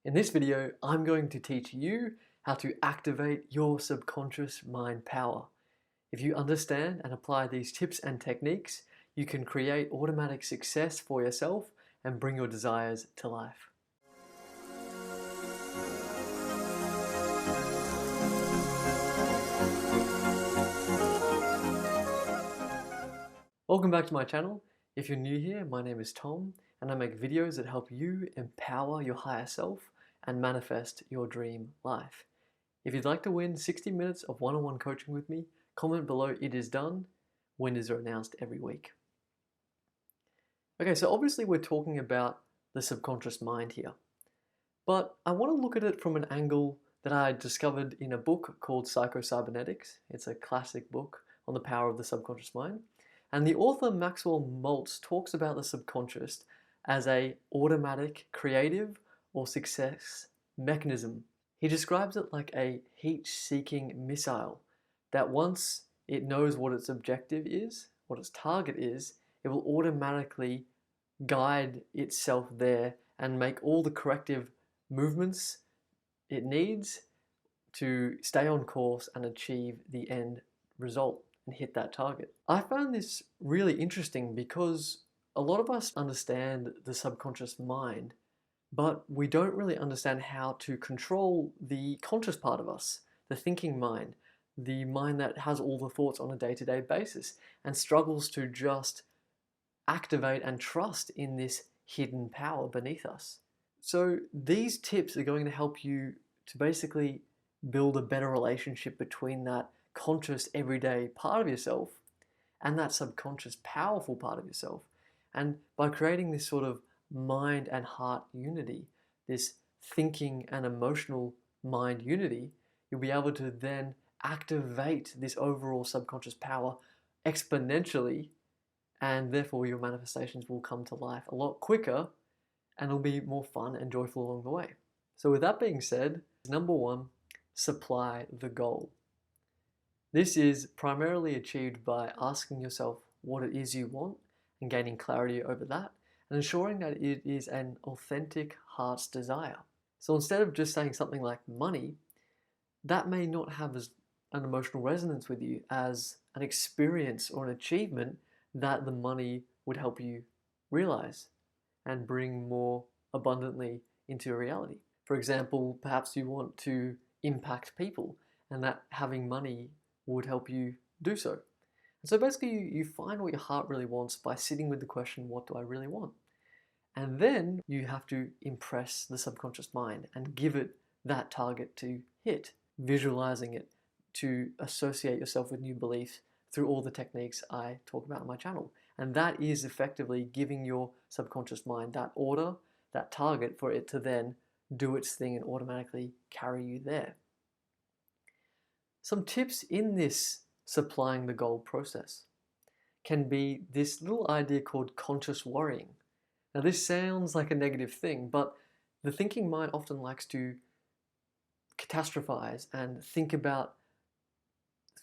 In this video, I'm going to teach you how to activate your subconscious mind power. If you understand and apply these tips and techniques, you can create automatic success for yourself and bring your desires to life. Welcome back to my channel. If you're new here, my name is Tom, and I make videos that help you empower your higher self and manifest your dream life. If you'd like to win 60 minutes of one-on-one coaching with me, comment below "it is done." Winners are announced every week. Okay, so obviously we're talking about the subconscious mind here, but I want to look at it from an angle that I discovered in a book called Psychocybernetics. It's a classic book on the power of the subconscious mind. And the author Maxwell Maltz talks about the subconscious as a automatic, creative, or success mechanism. He describes it like a heat-seeking missile that once it knows what its objective is, what its target is, it will automatically guide itself there and make all the corrective movements it needs to stay on course and achieve the end result and hit that target. I found this really interesting because a lot of us understand the subconscious mind, but we don't really understand how to control the conscious part of us, the thinking mind, the mind that has all the thoughts on a day-to-day basis and struggles to just activate and trust in this hidden power beneath us. So these tips are going to help you to basically build a better relationship between that conscious everyday part of yourself and that subconscious powerful part of yourself. And by creating this sort of mind and heart unity, this thinking and emotional mind unity, you'll be able to then activate this overall subconscious power exponentially, and therefore your manifestations will come to life a lot quicker and it'll be more fun and joyful along the way. So with that being said, number one, supply the goal. This is primarily achieved by asking yourself what it is you want and gaining clarity over that, and ensuring that it is an authentic heart's desire. So instead of just saying something like money, that may not have as an emotional resonance with you as an experience or an achievement that the money would help you realize and bring more abundantly into reality. For example, perhaps you want to impact people and that having money would help you do so. And so basically you find what your heart really wants by sitting with the question, what do I really want? And then you have to impress the subconscious mind and give it that target to hit, visualizing it, to associate yourself with new beliefs through all the techniques I talk about on my channel. And that is effectively giving your subconscious mind that order, that target for it to then do its thing and automatically carry you there. Some tips in this supplying the goal process can be this little idea called conscious worrying. Now this sounds like a negative thing, but the thinking mind often likes to catastrophize and think about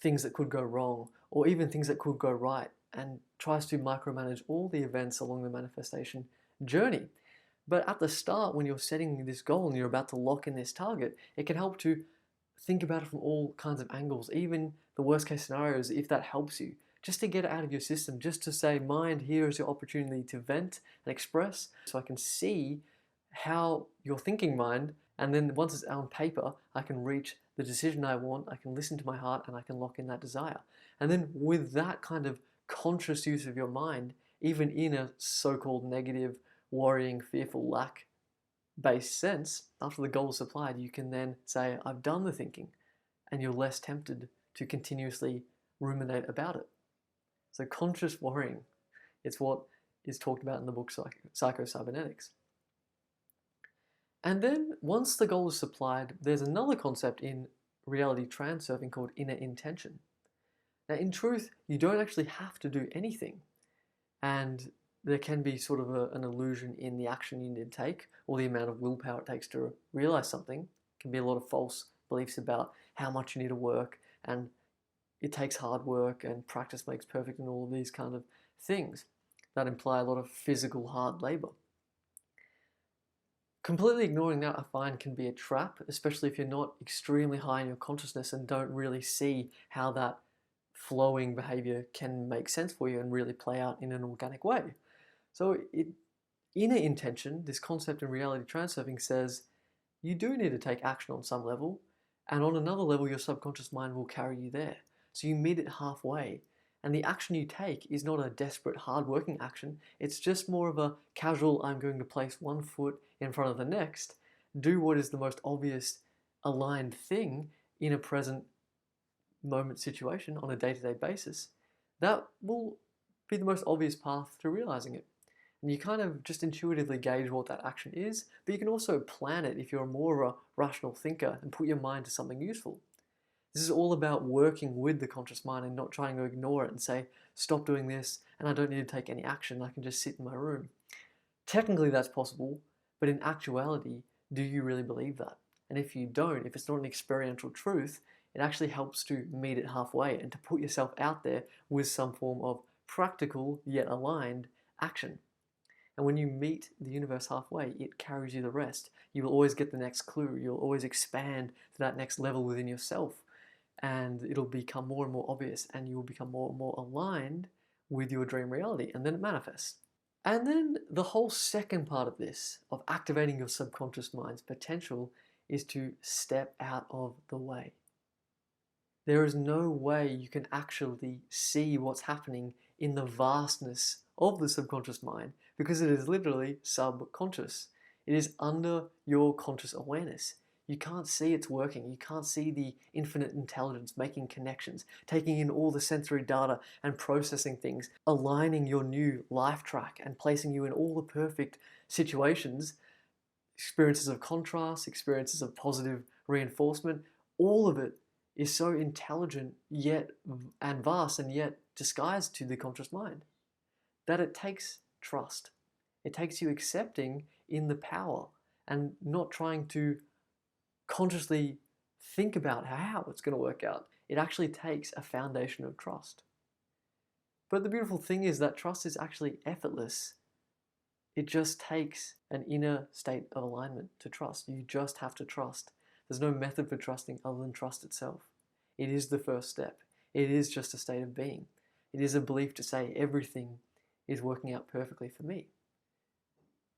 things that could go wrong or even things that could go right, and tries to micromanage all the events along the manifestation journey. But at the start, when you're setting this goal and you're about to lock in this target, it can help to think about it from all kinds of angles, even the worst case scenarios, if that helps you, just to get it out of your system, just to say, mind, here is your opportunity to vent and express, so I can see how your thinking mind, and then once it's on paper, I can reach the decision I want, I can listen to my heart, and I can lock in that desire. And then with that kind of conscious use of your mind, even in a so-called negative, worrying, fearful, lack-based sense, after the goal is supplied, you can then say, I've done the thinking, and you're less tempted to continuously ruminate about it. So conscious worrying, it's what is talked about in the book Psychocybernetics. And then once the goal is supplied, there's another concept in Reality Transurfing called inner intention. Now in truth, you don't actually have to do anything, and there can be sort of an illusion in the action you need to take or the amount of willpower it takes to realize something. It can be a lot of false beliefs about how much you need to work, and it takes hard work and practice makes perfect and all of these kind of things that imply a lot of physical hard labor. Completely ignoring that, I find, can be a trap, especially if you're not extremely high in your consciousness and don't really see how that flowing behavior can make sense for you and really play out in an organic way. So, inner intention, this concept in reality transurfing, says you do need to take action on some level, and on another level, your subconscious mind will carry you there. So, you meet it halfway. And the action you take is not a desperate, hard-working action. It's just more of a casual, I'm going to place one foot in front of the next, do what is the most obvious, aligned thing in a present moment situation on a day-to-day basis. That will be the most obvious path to realizing it. And you kind of just intuitively gauge what that action is, but you can also plan it if you're more of a rational thinker and put your mind to something useful. This is all about working with the conscious mind and not trying to ignore it and say, stop doing this and I don't need to take any action, I can just sit in my room. Technically that's possible, but in actuality, do you really believe that? And if you don't, if it's not an experiential truth, it actually helps to meet it halfway and to put yourself out there with some form of practical yet aligned action. And when you meet the universe halfway, it carries you the rest. You will always get the next clue. You'll always expand to that next level within yourself. And it'll become more and more obvious, and you will become more and more aligned with your dream reality. And then it manifests. And then the whole second part of this, of activating your subconscious mind's potential, is to step out of the way. There is no way you can actually see what's happening in the vastness of the subconscious mind because it is literally subconscious. It is under your conscious awareness. You can't see it's working. You can't see the infinite intelligence making connections, taking in all the sensory data and processing things, aligning your new life track and placing you in all the perfect situations, experiences of contrast, experiences of positive reinforcement. All of it is so intelligent yet and vast and yet disguised to the conscious mind that it takes trust. It takes you accepting in the power and not trying to consciously think about how it's going to work out. It actually takes a foundation of trust. But the beautiful thing is that trust is actually effortless. It just takes an inner state of alignment to trust. You just have to trust. There's no method for trusting other than trust itself. It is the first step. It is just a state of being. It is a belief to say everything is working out perfectly for me.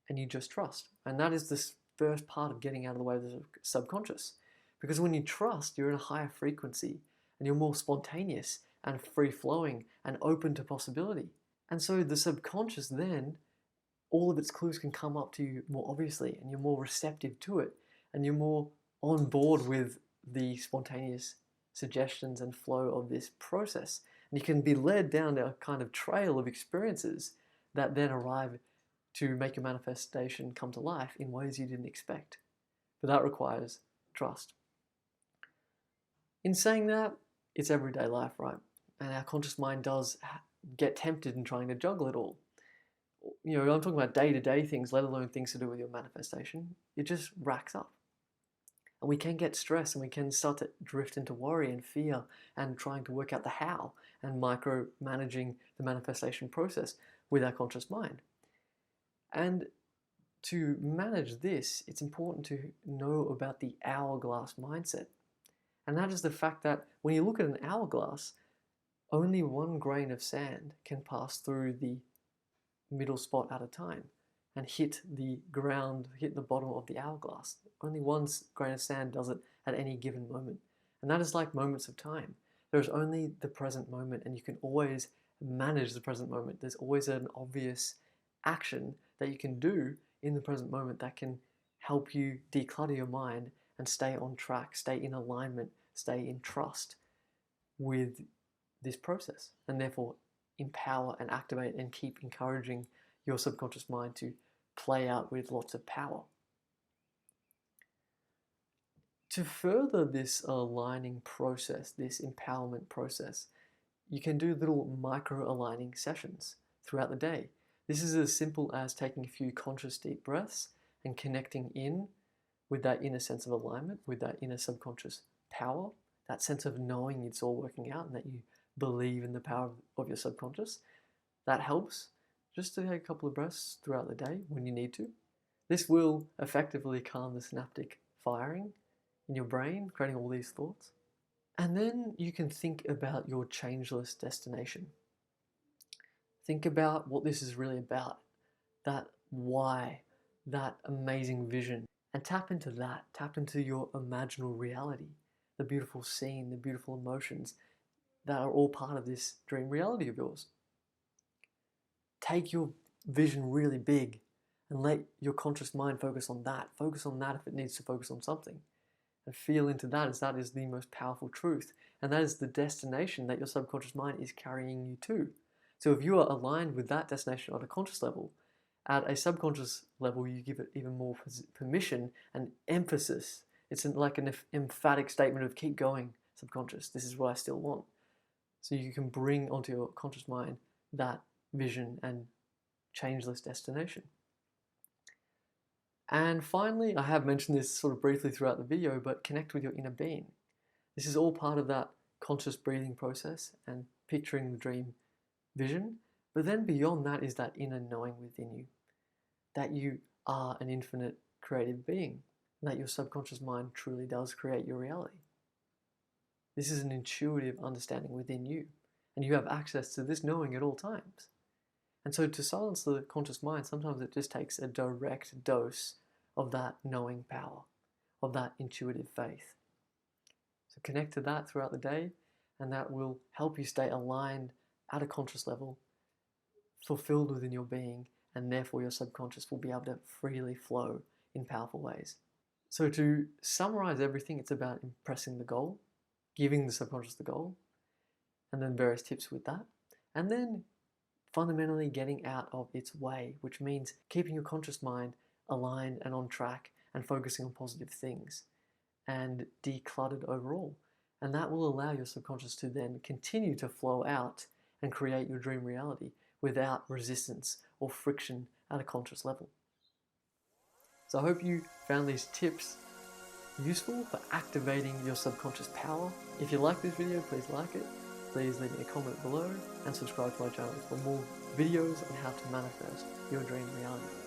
And you just trust. And that is the first part of getting out of the way of the subconscious. Because when you trust, you're in a higher frequency and you're more spontaneous and free-flowing and open to possibility. And so the subconscious then, all of its clues can come up to you more obviously and you're more receptive to it and you're more on board with the spontaneous suggestions and flow of this process. And you can be led down a kind of trail of experiences that then arrive to make your manifestation come to life in ways you didn't expect. But that requires trust. In saying that, it's everyday life, right? And our conscious mind does get tempted in trying to juggle it all. You know, I'm talking about day-to-day things, let alone things to do with your manifestation. It just racks up. And we can get stressed and we can start to drift into worry and fear and trying to work out the how and micromanaging the manifestation process with our conscious mind. And to manage this, it's important to know about the hourglass mindset. And that is the fact that when you look at an hourglass, only one grain of sand can pass through the middle spot at a time and hit the ground, hit the bottom of the hourglass. Only one grain of sand does it at any given moment. And that is like moments of time. There's only the present moment and you can always manage the present moment. There's always an obvious action that you can do in the present moment that can help you declutter your mind and stay on track, stay in alignment, stay in trust with this process, and therefore empower and activate and keep encouraging your subconscious mind to play out with lots of power. To further this aligning process, this empowerment process, you can do little micro-aligning sessions throughout the day. This is as simple as taking a few conscious deep breaths and connecting in with that inner sense of alignment, with that inner subconscious power, that sense of knowing it's all working out and that you believe in the power of your subconscious. That helps just to take a couple of breaths throughout the day when you need to. This will effectively calm the synaptic firing in your brain, creating all these thoughts. And then you can think about your changeless destination. Think about what this is really about, that why, that amazing vision, and tap into that. Tap into your imaginal reality, the beautiful scene, the beautiful emotions that are all part of this dream reality of yours. Take your vision really big and let your conscious mind focus on that. Focus on that if it needs to focus on something. And feel into that as that is the most powerful truth. And that is the destination that your subconscious mind is carrying you to. So if you are aligned with that destination on a conscious level, at a subconscious level, you give it even more permission and emphasis. It's like an emphatic statement of keep going, subconscious. This is what I still want. So you can bring onto your conscious mind that vision and changeless destination. And finally, I have mentioned this sort of briefly throughout the video, but connect with your inner being. This is all part of that conscious breathing process and picturing the dream vision. But then beyond that is that inner knowing within you, that you are an infinite creative being, and that your subconscious mind truly does create your reality. This is an intuitive understanding within you, and you have access to this knowing at all times. And so to silence the conscious mind, sometimes it just takes a direct dose of that knowing power, of that intuitive faith. So connect to that throughout the day, and that will help you stay aligned at a conscious level, fulfilled within your being, and therefore your subconscious will be able to freely flow in powerful ways. So to summarize everything, it's about impressing the goal, giving the subconscious the goal, and then various tips with that. And then fundamentally getting out of its way, which means keeping your conscious mind aligned and on track and focusing on positive things and decluttered overall. And that will allow your subconscious to then continue to flow out and create your dream reality without resistance or friction at a conscious level. So I hope you found these tips useful for activating your subconscious power. If you like this video, please like it. Please leave me a comment below and subscribe to my channel for more videos on how to manifest your dream reality.